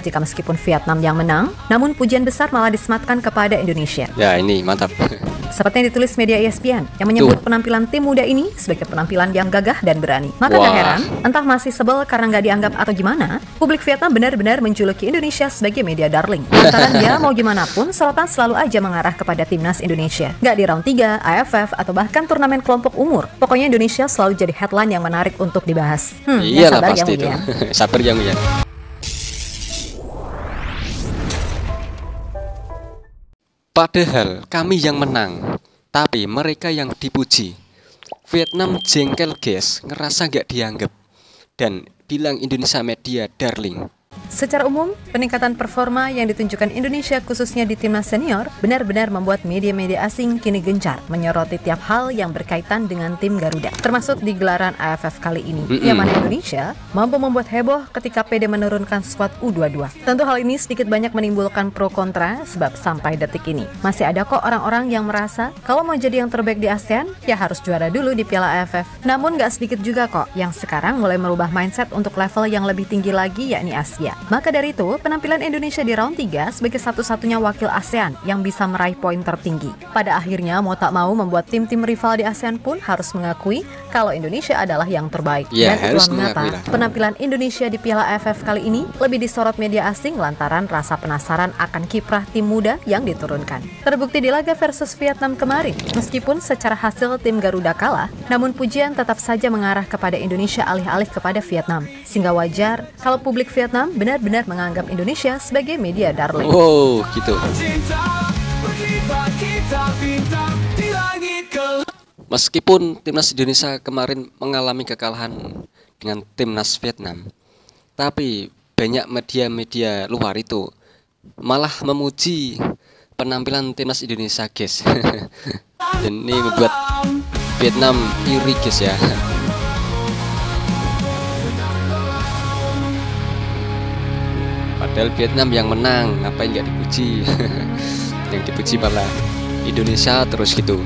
jika meskipun Vietnam yang menang, namun pujian besar malah disematkan kepada Indonesia. Ya, ini mantap. Seperti yang ditulis media ESPN yang menyebut penampilan tim muda ini sebagai penampilan yang gagah dan berani. Maka gak heran, entah masih sebel karena nggak dianggap atau gimana, publik Vietnam benar-benar menjuluki Indonesia sebagai media darling. Lantaran dia mau gimana pun, sorotan selalu aja mengarah kepada timnas Indonesia. Gak di round 3, AFF, atau bahkan turnamen kelompok umur. Pokoknya Indonesia selalu jadi headline yang menarik untuk dibahas. Iyalah pasti itu. Sabar yang Uyan. Padahal kami yang menang, tapi mereka yang dipuji. Vietnam jengkel guys, ngerasa gak dianggap, dan bilang Indonesia media darling. Secara umum, peningkatan performa yang ditunjukkan Indonesia khususnya di timnas senior benar-benar membuat media-media asing kini gencar menyoroti tiap hal yang berkaitan dengan tim Garuda. Termasuk di gelaran AFF kali ini, yang mana Indonesia mampu membuat heboh ketika PD menurunkan skuad U22. Tentu hal ini sedikit banyak menimbulkan pro kontra sebab sampai detik ini masih ada kok orang-orang yang merasa kalau mau jadi yang terbaik di ASEAN ya harus juara dulu di Piala AFF. Namun gak sedikit juga kok yang sekarang mulai merubah mindset untuk level yang lebih tinggi lagi yakni Asia. Maka dari itu, penampilan Indonesia di round 3 sebagai satu-satunya wakil ASEAN yang bisa meraih poin tertinggi. Pada akhirnya, mau tak mau membuat tim-tim rival di ASEAN pun harus mengakui kalau Indonesia adalah yang terbaik. Ya, dan itulah mengapa penampilan Indonesia di Piala AFF kali ini lebih disorot media asing lantaran rasa penasaran akan kiprah tim muda yang diturunkan. Terbukti di laga versus Vietnam kemarin, meskipun secara hasil tim Garuda kalah, namun pujian tetap saja mengarah kepada Indonesia alih-alih kepada Vietnam. Sehingga wajar kalau publik Vietnam benar-benar menganggap Indonesia sebagai media darling. Wow, gitu. Meskipun timnas Indonesia kemarin mengalami kekalahan dengan timnas Vietnam, tapi banyak media-media luar itu malah memuji penampilan timnas Indonesia, guys. Dan ini membuat Vietnam iri, guys ya. Padahal Vietnam yang menang, ngapain nggak dipuji? Yang dipuji malah Indonesia terus gitu.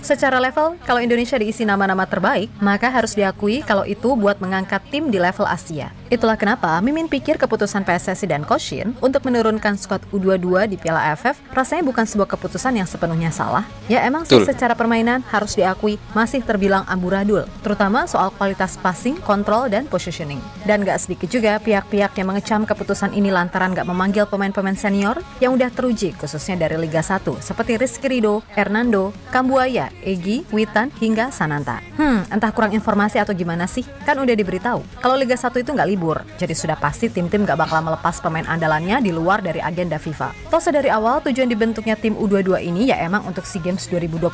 Secara level, kalau Indonesia diisi nama-nama terbaik, maka harus diakui kalau itu buat mengangkat tim di level Asia. Itulah kenapa Mimin pikir keputusan PSSI dan Coach Shin untuk menurunkan skuad U22 di Piala AFF rasanya bukan sebuah keputusan yang sepenuhnya salah. Ya emang sih secara permainan harus diakui masih terbilang amburadul, terutama soal kualitas passing, kontrol, dan positioning. Dan gak sedikit juga pihak-pihak yang mengecam keputusan ini lantaran gak memanggil pemain-pemain senior yang udah teruji khususnya dari Liga 1 seperti Rizky Ridho, Hernando, Kambuaya, Egy, Witan, hingga Sananta. Entah kurang informasi atau gimana sih? Kan udah diberitahu kalau Liga 1 itu nggak libur, jadi sudah pasti tim-tim nggak bakal melepas pemain andalannya di luar dari agenda FIFA. Toh dari awal tujuan dibentuknya tim U22 ini ya emang untuk SEA Games 2025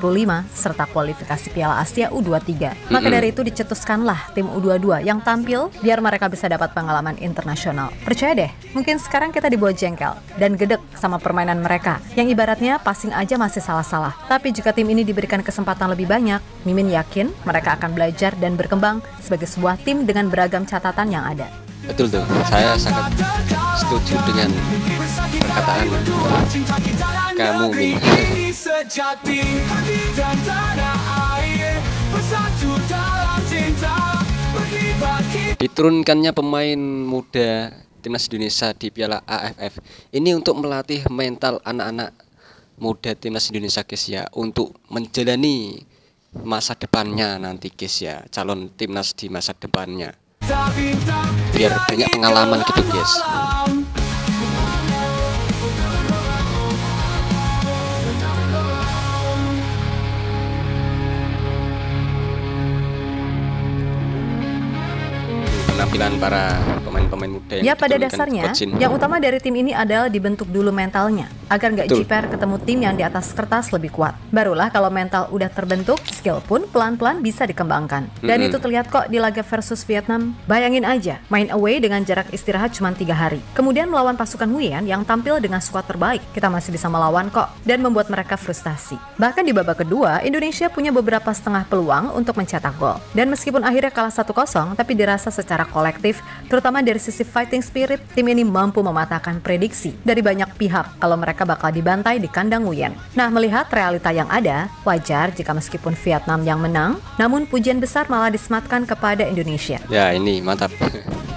serta kualifikasi Piala Asia U23. Maka dari itu dicetuskanlah tim U22 yang tampil biar mereka bisa dapat pengalaman internasional. Percaya deh, mungkin sekarang kita dibawa jengkel dan gedek sama permainan mereka yang ibaratnya passing aja masih salah-salah. Tapi jika tim ini diberikan kesempatan lebih banyak, Mimin yakin mereka akan belajar dan berkembang sebagai sebuah tim dengan beragam catatan yang ada. Betul tuh, saya sangat setuju dengan perkataan kamu, Min. Diturunkannya pemain muda timnas Indonesia di Piala AFF ini untuk melatih mental anak-anak muda timnas Indonesia, guys ya, untuk menjalani masa depannya nanti, guys ya, calon timnas di masa depannya, biar banyak pengalaman gitu, guys. Penampilan para pemain-pemain muda yang pada dasarnya yang utama dari tim ini adalah dibentuk dulu mentalnya agar nggak jiper ketemu tim yang di atas kertas lebih kuat. Barulah kalau mental udah terbentuk, skill pun pelan-pelan bisa dikembangkan. Dan itu terlihat kok di laga versus Vietnam. Bayangin aja, main away dengan jarak istirahat cuma 3 hari. Kemudian melawan pasukan Nguyen yang tampil dengan skuad terbaik. Kita masih bisa melawan kok dan membuat mereka frustasi. Bahkan di babak kedua, Indonesia punya beberapa setengah peluang untuk mencetak gol. Dan meskipun akhirnya kalah 1-0, tapi dirasa secara kolektif, terutama dari sisi fighting spirit, tim ini mampu mematahkan prediksi dari banyak pihak kalau mereka mereka bakal dibantai di kandang Nguyen. Nah, melihat realita yang ada, wajar jika meskipun Vietnam yang menang, namun pujian besar malah disematkan kepada Indonesia. Ya, ini mantap.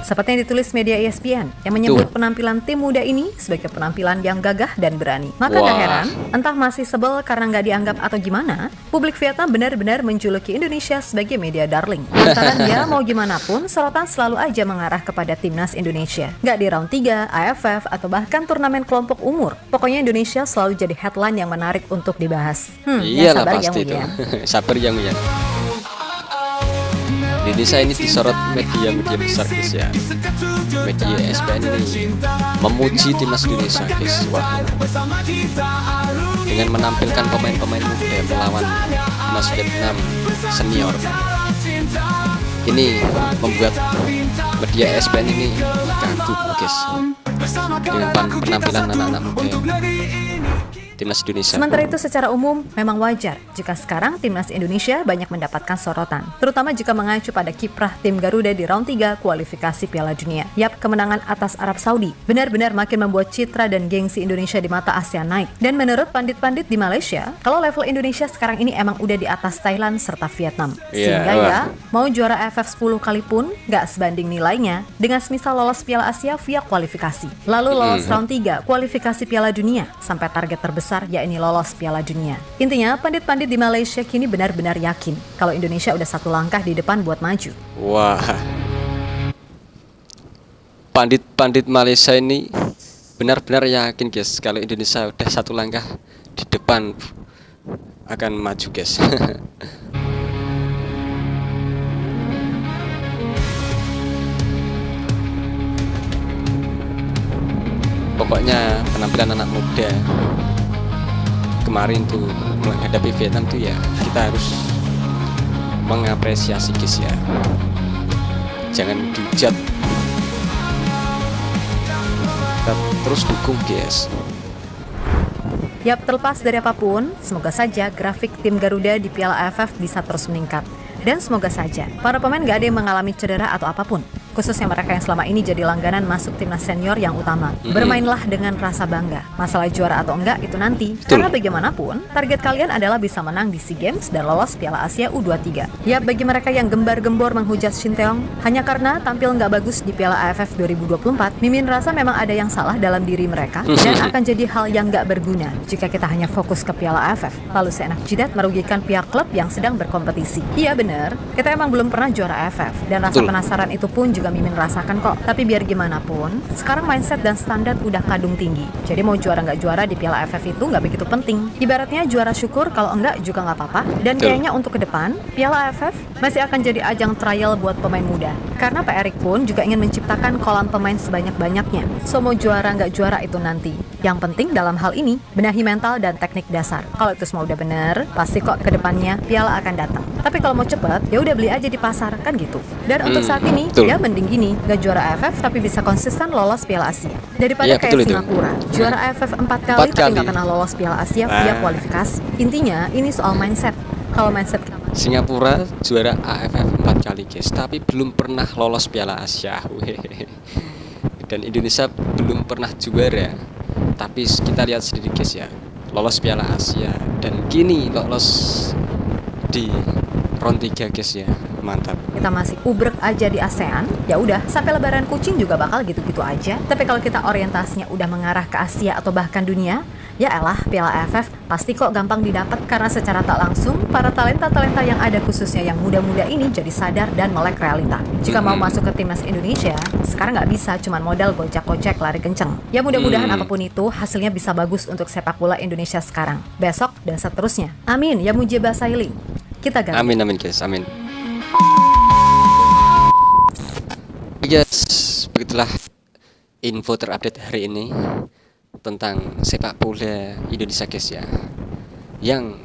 Seperti yang ditulis media ESPN yang menyebut penampilan tim muda ini sebagai penampilan yang gagah dan berani. Maka gak heran, entah masih sebel karena nggak dianggap atau gimana, publik Vietnam benar-benar menjuluki Indonesia sebagai media darling. Lantaran dia mau gimana pun, sorotan selalu aja mengarah kepada timnas Indonesia. Nggak di round 3, AFF, atau bahkan turnamen kelompok umur. Pokoknya Indonesia selalu jadi headline yang menarik untuk dibahas. Iyalah pasti itu. Sabar yang Nguyen. Indonesia ini disorot media-media besar guys ya. Media ESPN ini memuji timnas Indonesia guys. Wah. Dengan menampilkan pemain-pemain muda melawan timnas Vietnam senior. Ini membuat media ESPN ini kagum guys. Dengan penampilan anak-anak muda timnas Indonesia. Sementara itu secara umum memang wajar jika sekarang timnas Indonesia banyak mendapatkan sorotan, terutama jika mengacu pada kiprah tim Garuda di round 3 kualifikasi Piala Dunia. Yap, kemenangan atas Arab Saudi benar-benar makin membuat citra dan gengsi Indonesia di mata ASEAN naik. Dan menurut pandit-pandit di Malaysia, kalau level Indonesia sekarang ini emang udah di atas Thailand serta Vietnam. Sehingga ya, mau juara AFF 10 kali pun nggak sebanding nilainya dengan semisal lolos Piala Asia via kualifikasi. Lalu lolos round 3 kualifikasi Piala Dunia sampai target terbesar yakni lolos Piala Dunia. Intinya, pandit-pandit di Malaysia kini benar-benar yakin kalau Indonesia udah satu langkah di depan buat maju. Wah, pandit-pandit Malaysia ini benar-benar yakin guys kalau Indonesia udah satu langkah di depan akan maju guys. Pokoknya penampilan anak muda kemarin tuh menghadapi Vietnam tuh ya kita harus mengapresiasi guys ya, jangan dihujat, kita terus dukung guys. Yap, terlepas dari apapun, semoga saja grafik tim Garuda di Piala AFF bisa terus meningkat. Dan semoga saja para pemain gak ada yang mengalami cedera atau apapun, khususnya mereka yang selama ini jadi langganan masuk timnas senior yang utama. Bermainlah dengan rasa bangga. Masalah juara atau enggak itu nanti. Karena bagaimanapun, target kalian adalah bisa menang di SEA Games dan lolos Piala Asia U23. Ya, bagi mereka yang gembar-gembor menghujat Shin Tae-yong hanya karena tampil nggak bagus di Piala AFF 2024, Mimin rasa memang ada yang salah dalam diri mereka dan akan jadi hal yang nggak berguna jika kita hanya fokus ke Piala AFF, lalu seenak jidat merugikan pihak klub yang sedang berkompetisi. Iya bener, kita emang belum pernah juara AFF dan rasa penasaran itu pun juga Mimin rasakan kok. Tapi biar gimana pun, sekarang mindset dan standar udah kadung tinggi. Jadi mau juara nggak juara di Piala AFF itu nggak begitu penting. Ibaratnya juara syukur, kalau enggak juga nggak apa-apa. Dan kayaknya untuk ke depan, Piala AFF masih akan jadi ajang trial buat pemain muda. Karena Pak Erik pun juga ingin menciptakan kolam pemain sebanyak-banyaknya. So mau juara nggak juara itu nanti. Yang penting dalam hal ini, benahi mental dan teknik dasar. Kalau itu semua udah bener, pasti kok ke depannya Piala akan datang. Tapi kalau mau cepet, ya udah beli aja di pasar, kan gitu. Dan untuk saat ini, ya mending gini, gak juara AFF tapi bisa konsisten lolos Piala Asia. Daripada kayak Singapura, juara AFF 4 kali tapi gak pernah lolos Piala Asia via kualifikasi. Intinya, ini soal mindset. Kalau mindset Singapura juara AFF 4 kali guys, tapi belum pernah lolos Piala Asia. Dan Indonesia belum pernah juara. Tapi kita lihat sendiri guys ya, lolos Piala Asia dan kini lolos di round 3 guys ya, mantap. Kita masih ubrek aja di ASEAN, ya udah sampai lebaran kucing juga bakal gitu-gitu aja. Tapi kalau kita orientasinya udah mengarah ke Asia atau bahkan dunia, ya elah Piala AFF pasti kok gampang didapat karena secara tak langsung para talenta-talenta yang ada khususnya yang muda-muda ini jadi sadar dan melek realita. Jika mau masuk ke timnas Indonesia, sekarang nggak bisa cuman modal gocek-gocek lari kenceng. Ya mudah-mudahan apapun itu hasilnya bisa bagus untuk sepak bola Indonesia sekarang, besok dan seterusnya. Amin ya mujibah sailing. Kita ganti. Amin amin guys, amin. Yes, begitulah info terupdate hari ini tentang sepak bola Indonesia guys ya, yang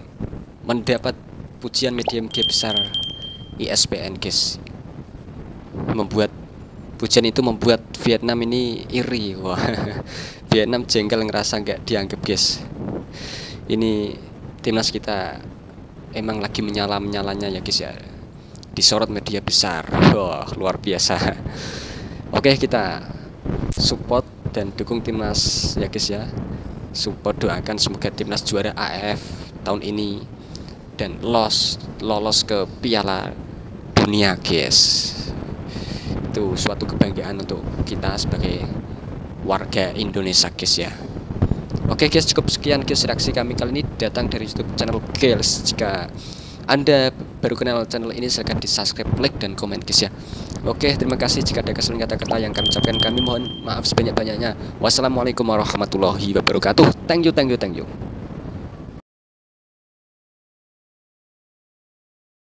mendapat pujian media-media besar ESPN guys. Pujian itu membuat Vietnam ini iri. Wah, Vietnam jengkel ngerasa nggak dianggap guys. Ini timnas kita emang lagi menyala-menyalanya ya guys ya, disorot media besar. Wah, luar biasa. Oke, kita support dan dukung timnas ya guys ya. Support, doakan semoga timnas juara AFF tahun ini dan lolos ke Piala Dunia, guys. Itu suatu kebanggaan untuk kita sebagai warga Indonesia, guys ya. Oke guys, cukup sekian guys reaksi kami kali ini datang dari YouTube channel Girls. Jika Anda baru kenal channel ini, silahkan di subscribe, like, dan komen guys ya. Oke, terima kasih. Jika ada kesalahan kata-kata yang kami ucapkan, kami mohon maaf sebanyak-banyaknya. Wassalamualaikum warahmatullahi wabarakatuh. Thank you.